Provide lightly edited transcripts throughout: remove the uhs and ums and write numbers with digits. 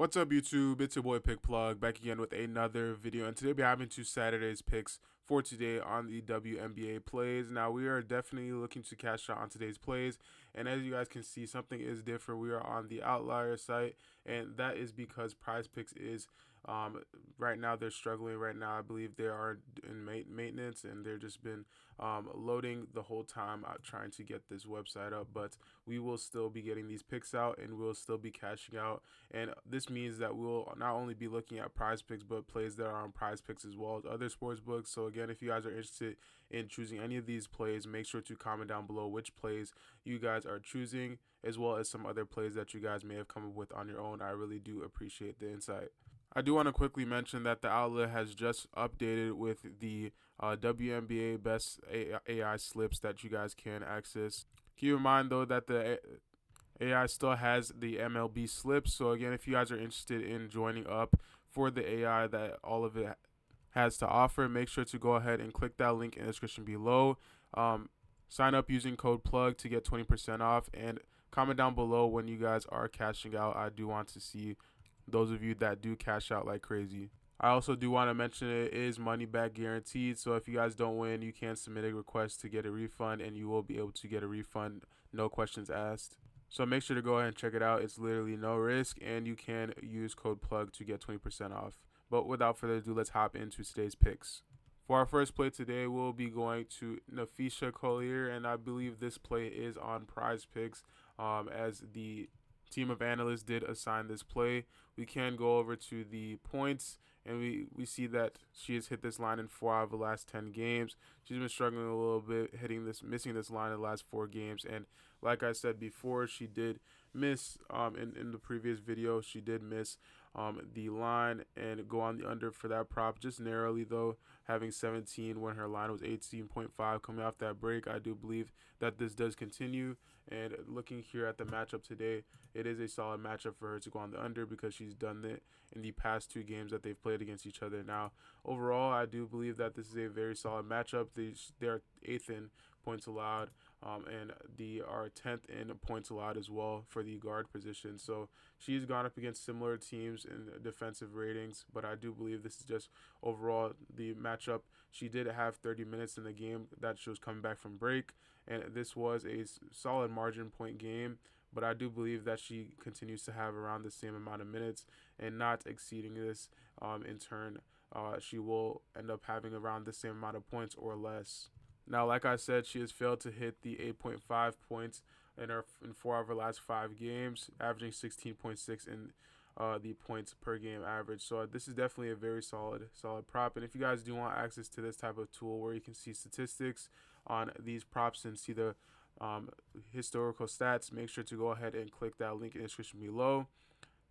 What's up, YouTube? It's your boy Pick Plug back again with another video, and today we're having two Saturday's picks for today on the Wnba plays. Now we are definitely looking to cash out on today's plays, and as you guys can see, something is different. We are on the outlier site, and that is because Prizepicks is right now they're struggling. Right now, I believe they are in maintenance, and they're just been loading the whole time trying to get this website up. But we will still be getting these picks out, and we'll still be cashing out. And this means that we'll not only be looking at Prizepicks, but plays that are on Prizepicks as well as other sports books. So again, if you guys are interested in choosing any of these plays, make sure to comment down below which plays you guys are choosing, as well as some other plays that you guys may have come up with on your own. I really do appreciate the insight. I do want to quickly mention that the outlet has just updated with the WNBA best AI slips that you guys can access. Keep in mind though that the AI still has the MLB slips. So again, if you guys are interested in joining up for the AI that all of it has to offer, make sure to go ahead and click that link in the description below. Sign up using code PLUG to get 20% off, and comment down below when you guys are cashing out. I do want to see those of you that do cash out like crazy. I also do want to mention it is money back guaranteed. So if you guys don't win, you can submit a request to get a refund, and you will be able to get a refund, no questions asked. So make sure to go ahead and check it out. It's literally no risk, and you can use code PLUG to get 20% off. But without further ado, let's hop into today's picks. For our first play today, we'll be going to Napheesa Collier, and I believe this play is on Prizepicks, as the team of analysts did assign this play. We can go over to the points, and we see that she has hit this line in 4 out of the last 10 games. She's been struggling a little bit, missing this line in the last 4 games, and like I said before, she did miss in the previous video. She did miss the line and go on the under for that prop, just narrowly though, having 17 when her line was 18.5 coming off that break. I do believe that this does continue, and looking here at the matchup today, it is a solid matchup for her to go on the under because she's done it in the past 2 games that they've played against each other. Now, overall, I do believe that this is a very solid matchup. They are 8th in points allowed, and they are 10th in points allowed as well for the guard position. So she's gone up against similar teams in defensive ratings, but I do believe this is just overall the matchup. She did have 30 minutes in the game that she was coming back from break, and this was a solid margin point game. But I do believe that she continues to have around the same amount of minutes and not exceeding this. In turn, she will end up having around the same amount of points or less. Now, like I said, she has failed to hit the 8.5 points in 4 of her last 5 games, averaging 16.6 in the points per game average. So this is definitely a very solid prop. And if you guys do want access to this type of tool where you can see statistics on these props and see the historical stats, make sure to go ahead and click that link in the description below.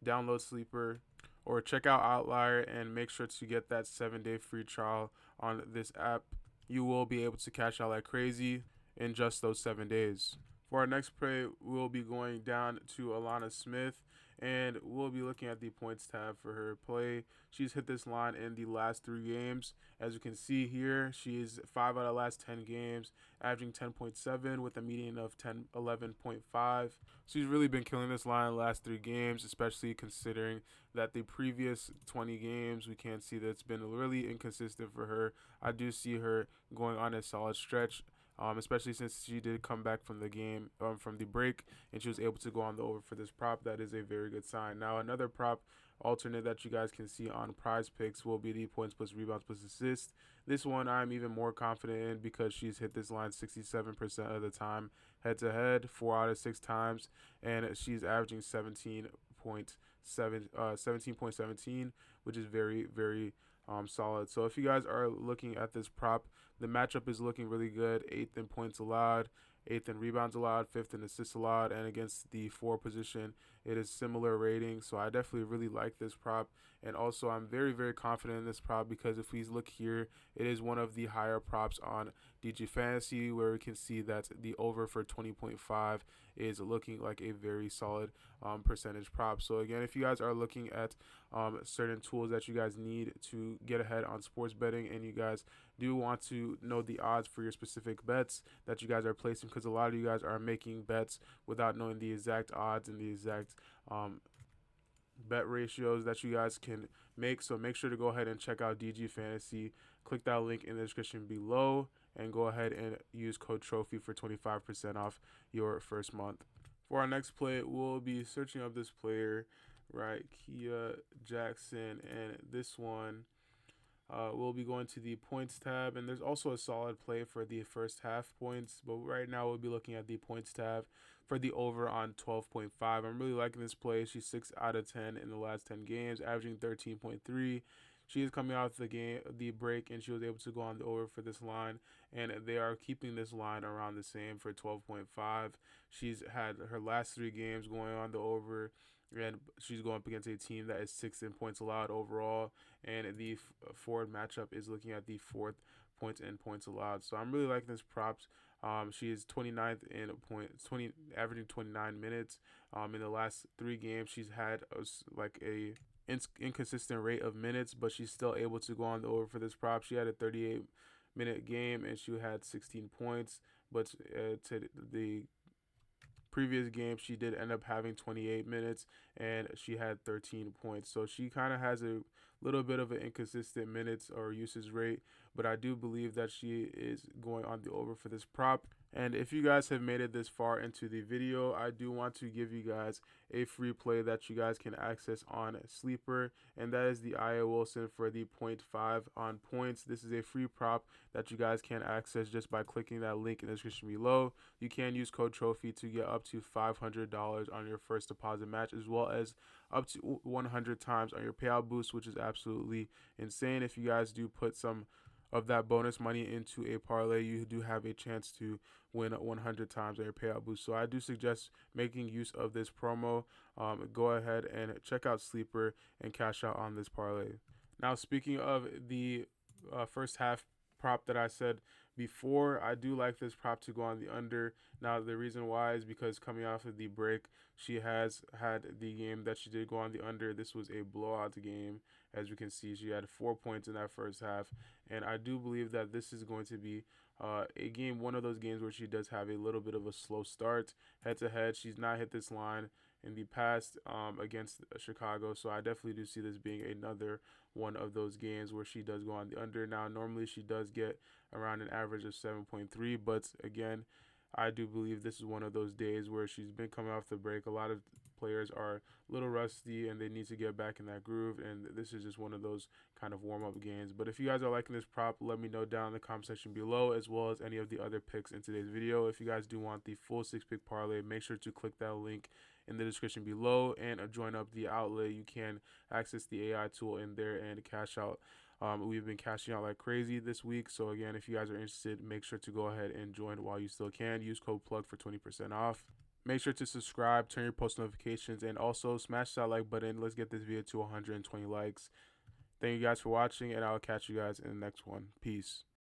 Download Sleeper or check out Outlier, and make sure to get that 7-day free trial on this app. You will be able to cash out like crazy in just those 7 days. For our next play, we'll be going down to Alanna Smith, and we'll be looking at the points tab for her play. She's hit this line in the last 3 games. As you can see here, she is 5 out of the last 10 games, averaging 10.7 with a median of 11.5. She's really been killing this line in the last 3 games, especially considering that the previous 20 games, we can see that it's been really inconsistent for her. I do see her going on a solid stretch, especially since she did come back from the game, from the break, and she was able to go on the over for this prop. That is a very good sign. Now, another prop alternate that you guys can see on Prizepicks will be the points plus rebounds plus assists. This one I'm even more confident in because she's hit this line 67% of the time head to head, 4 out of 6 times, and she's averaging 17.17, which is very, very solid. So if you guys are looking at this prop, the matchup is looking really good. 8th in points allowed, 8th in rebounds allowed, 5th in assists allowed, and against the 4 position, it is similar rating. So I definitely really like this prop, and also I'm very, very confident in this prop because if we look here, it is one of the higher props on DG Fantasy, where we can see that the over for 20.5 is looking like a very solid percentage prop. So again, if you guys are looking at certain tools that you guys need to get ahead on sports betting, and you guys do want to know the odds for your specific bets that you guys are placing, because a lot of you guys are making bets without knowing the exact odds and the exact bet ratios that you guys can make. So make sure to go ahead and check out DG Fantasy. Click that link in the description below and go ahead and use code Trophy for 25% off your first month. For our next play, we'll be searching up this player, Rickea Jackson, and this one we'll be going to the points tab, and there's also a solid play for the first half points, but right now we'll be looking at the points tab for the over on 12.5. I'm really liking this play. She's 6 out of 10 in the last 10 games, averaging 13.3. She is coming out the break, and she was able to go on the over for this line, and they are keeping this line around the same for 12.5. She's had her last 3 games going on the over, and she's going up against a team that is 6th in points allowed overall, and the forward matchup is looking at the 4th points and points allowed. So I'm really liking this props. She is 29th in averaging 29 minutes. In the last 3 games, she's had a inconsistent rate of minutes, but she's still able to go on the over for this prop. She had a 38-minute game and she had 16 points, but to the previous game she did end up having 28 minutes and she had 13 points. So she kind of has a little bit of an inconsistent minutes or usage rate, but I do believe that she is going on the over for this prop. And if you guys have made it this far into the video, I do want to give you guys a free play that you guys can access on Sleeper, and that is the Aya Wilson for the 0.5 on points. This is a free prop that you guys can access just by clicking that link in the description below. You can use code Trophy to get up to $500 on your first deposit match, as well as up to 100 times on your payout boost, which is absolutely insane. If you guys do put some of that bonus money into a parlay, you do have a chance to win 100 times on your payout boost. So I do suggest making use of this promo. Go ahead and check out Sleeper and cash out on this parlay. Now, speaking of the first half prop that I said before, I do like this prop to go on the under. Now, the reason why is because coming off of the break, she has had the game that she did go on the under. This was a blowout game. As you can see, she had 4 points in that first half, and I do believe that this is going to be a game, one of those games where she does have a little bit of a slow start. Head-to-head, she's not hit this line in the past against Chicago, so I definitely do see this being another one of those games where she does go on the under. Now, normally she does get around an average of 7.3, but again, I do believe this is one of those days where she's been coming off the break. A lot of players are a little rusty and they need to get back in that groove, and this is just one of those kind of warm-up games. But if you guys are liking this prop, let me know down in the comment section below, as well as any of the other picks in today's video. If you guys do want the full 6-pick parlay, make sure to click that link in the description below and join up the outlay. You can access the AI tool in there and cash out. We've been cashing out like crazy this week. So again, if you guys are interested, make sure to go ahead and join while you still can. Use code PLUG for 20% off. Make sure to subscribe, turn your post notifications, and also smash that like button. Let's get this video to 120 likes. Thank you guys for watching, and I'll catch you guys in the next one. Peace.